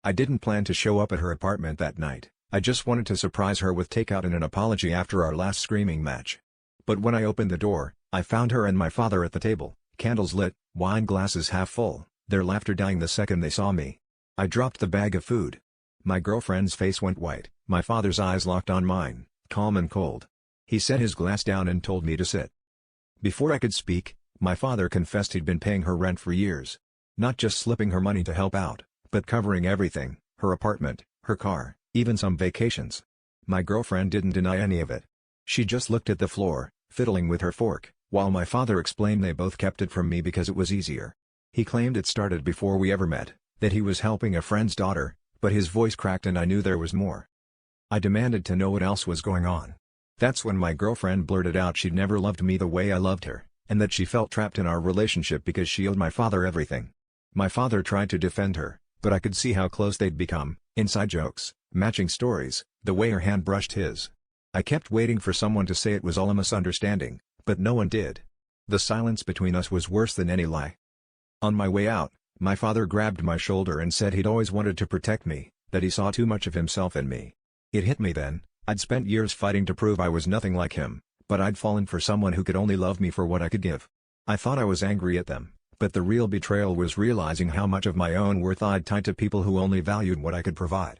I didn't plan to show up at her apartment that night, I just wanted to surprise her with takeout and an apology after our last screaming match. But when I opened the door, I found her and my father at the table, candles lit, wine glasses half full, their laughter dying the second they saw me. I dropped the bag of food. My girlfriend's face went white, my father's eyes locked on mine, calm and cold. He set his glass down and told me to sit. Before I could speak, my father confessed he'd been paying her rent for years. Not just slipping her money to help out, but covering everything, her apartment, her car, even some vacations. My girlfriend didn't deny any of it. She just looked at the floor, fiddling with her fork, while my father explained they both kept it from me because it was easier. He claimed it started before we ever met, that he was helping a friend's daughter, but his voice cracked and I knew there was more. I demanded to know what else was going on. That's when my girlfriend blurted out she'd never loved me the way I loved her, and that she felt trapped in our relationship because she owed my father everything. My father tried to defend her, but I could see how close they'd become, inside jokes, matching stories, the way her hand brushed his. I kept waiting for someone to say it was all a misunderstanding, but no one did. The silence between us was worse than any lie. On my way out, my father grabbed my shoulder and said he'd always wanted to protect me, that he saw too much of himself in me. It hit me then, I'd spent years fighting to prove I was nothing like him, but I'd fallen for someone who could only love me for what I could give. I thought I was angry at them, but the real betrayal was realizing how much of my own worth I'd tied to people who only valued what I could provide.